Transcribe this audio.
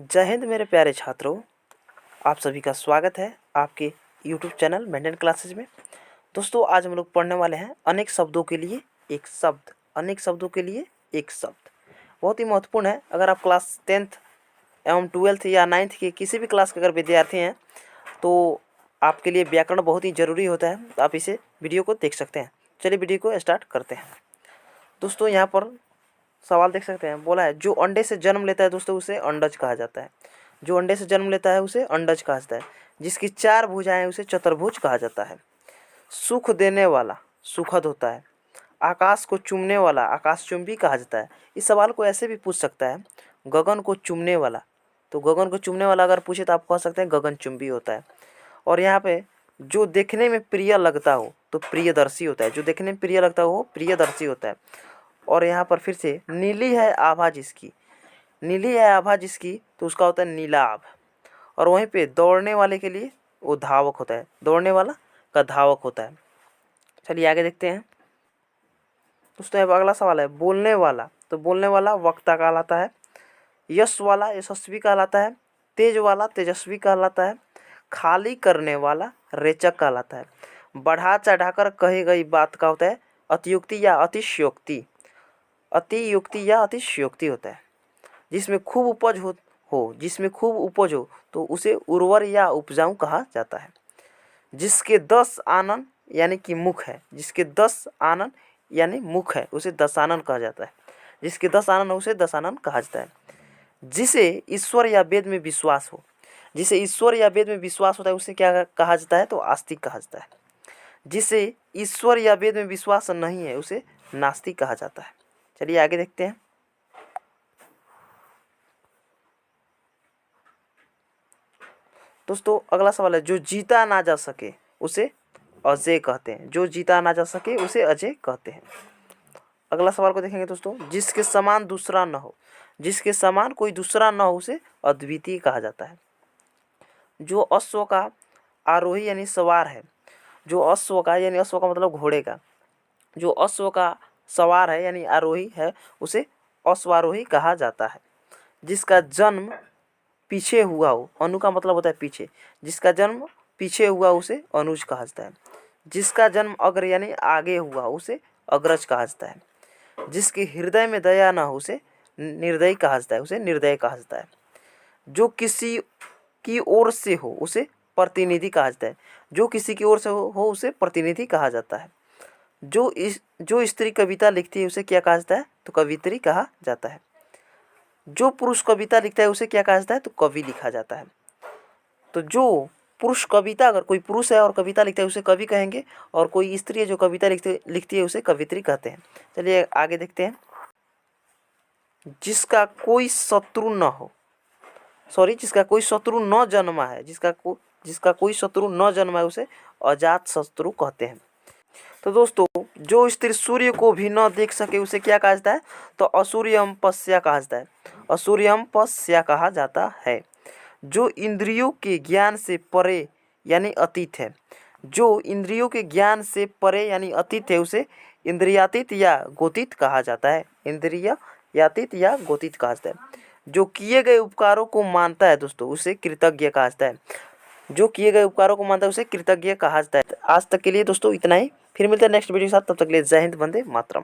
जय हिंद मेरे प्यारे छात्रों, आप सभी का स्वागत है आपके YouTube चैनल मेंटेन क्लासेज में। दोस्तों, आज हम लोग पढ़ने वाले हैं अनेक शब्दों के लिए एक शब्द। अनेक शब्दों के लिए एक शब्द बहुत ही महत्वपूर्ण है। अगर आप क्लास 10th एवं 12th या 9th के किसी भी क्लास के अगर विद्यार्थी हैं तो आपके लिए व्याकरण बहुत ही ज़रूरी होता है। तो आप इसे वीडियो को देख सकते हैं। चलिए वीडियो को स्टार्ट करते हैं। दोस्तों, यहाँ पर सवाल देख सकते हैं। बोला है जो अंडे से जन्म लेता है दोस्तों उसे अंडज कहा जाता है। जो अंडे से जन्म लेता है उसे अंडज कहा जाता है। जिसकी 4 भुजाएं उसे चतुर्भुज कहा जाता है। सुख देने वाला सुखद होता है। आकाश को चूमने वाला आकाशचुंबी कहा जाता है। इस सवाल को ऐसे भी पूछ सकता है, गगन को चूमने वाला, तो गगन को चूमने वाला अगर पूछे तो आप कह सकते हैं गगनचुंबी होता है। और यहाँ पे जो देखने में प्रिय लगता हो तो प्रियदर्शी होता है। जो देखने में प्रिय लगता हो वो प्रियदर्शी होता है। और यहाँ पर फिर से नीली है आभा जिसकी, नीली है आभा जिसकी, तो उसका होता है नीलाभ। और वहीं पे दौड़ने वाले के लिए वो धावक होता है। दौड़ने वाला का धावक होता है। चलिए आगे देखते हैं। दोस्तों, अब अगला सवाल है बोलने वाला, तो बोलने वाला वक्ता कहलाता है। यश वाला यशस्वी कहलाता है। तेज वाला तेजस्वी कहलाता है। खाली करने वाला रेचक कहलाता है। बढ़ा चढ़ाकर कही गई बात का होता है अतियुक्ति या अतिशयोक्ति। अतियुक्ति या अतिशयोक्ति होता है। जिसमें खूब उपज जिसमें खूब उपज हो तो उसे उर्वर या उपजाऊ कहा जाता है। जिसके 10 आनन यानी कि मुख है, जिसके 10 आनन यानी मुख है उसे दशानन कहा जाता है। जिसके 10 आनन उसे दशानन कहा जाता है। जिसे ईश्वर या वेद में विश्वास हो, जिसे ईश्वर या वेद में विश्वास होता है उसे क्या कहा जाता है, तो आस्तिक कहा जाता है। जिसे ईश्वर या वेद में विश्वास नहीं है उसे नास्तिक कहा जाता है। चलिए आगे देखते हैं। दोस्तों, अगला सवाल है जो जीता ना जा सके उसे अजय कहते हैं। जो जीता ना जा सके उसे अजय कहते हैं। अगला सवाल को देखेंगे दोस्तों। जिसके समान दूसरा न हो, जिसके समान कोई दूसरा न हो उसे अद्वितीय कहा जाता है। जो अश्व का आरोही यानी सवार है, जो अश्व का यानी अश्व का मतलब घोड़े का, जो अश्व का सवार है यानी आरोही है उसे अश्वारोही कहा जाता है। जिसका जन्म पीछे हुआ हो, अनु का मतलब होता है पीछे, जिसका जन्म पीछे हुआ उसे अनुज कहा जाता है। जिसका जन्म अग्र यानी आगे हुआ उसे अग्रज कहा जाता है। जिसके हृदय में दया ना हो उसे निर्दयी कहा जाता है, उसे निर्दय कहा जाता है। जो किसी की ओर से हो उसे प्रतिनिधि कहा जाता है। जो किसी की ओर से हो उसे प्रतिनिधि कहा जाता है। जो स्त्री कविता लिखती है उसे क्या कहा जाता है, तो कवित्री कहा जाता है। जो पुरुष कविता लिखता है उसे क्या कहा जाता है, तो कवि लिखा जाता है। तो जो पुरुष कविता, अगर कोई पुरुष है और कविता लिखता है उसे कवि कहेंगे, और कोई स्त्री है जो कविता लिखती है उसे कवित्री कहते हैं। चलिए आगे देखते हैं। जिसका कोई शत्रु न हो, जिसका कोई शत्रु न जन्मा है, जिसका कोई शत्रु न जन्मा है उसे अजात शत्रु कहते हैं। तो दोस्तों, जो स्त्री सूर्य को भी न देख सके उसे क्या कहा जाता है, तो असूर्यम पश्या कहा जाता है। असूर्यम पश्या कहा जाता है। जो इंद्रियों के ज्ञान से परे यानी अतीत है, जो इंद्रियों के ज्ञान से परे यानी अतीत है उसे इंद्रियातीत या गोतीत कहा जाता है। इंद्रियातीत या गोतीत कहा जाता है। जो किए गए उपकारों को मानता है दोस्तों उसे कृतज्ञ कहा जाता है। जो किए गए उपकारों को मानता है उसे कृतज्ञ कहा जाता है। आज तक के लिए दोस्तों इतना ही। फिर मिलते हैं नेक्स्ट वीडियो के साथ। तब तक के लिए जय हिंद, वंदे मातरम।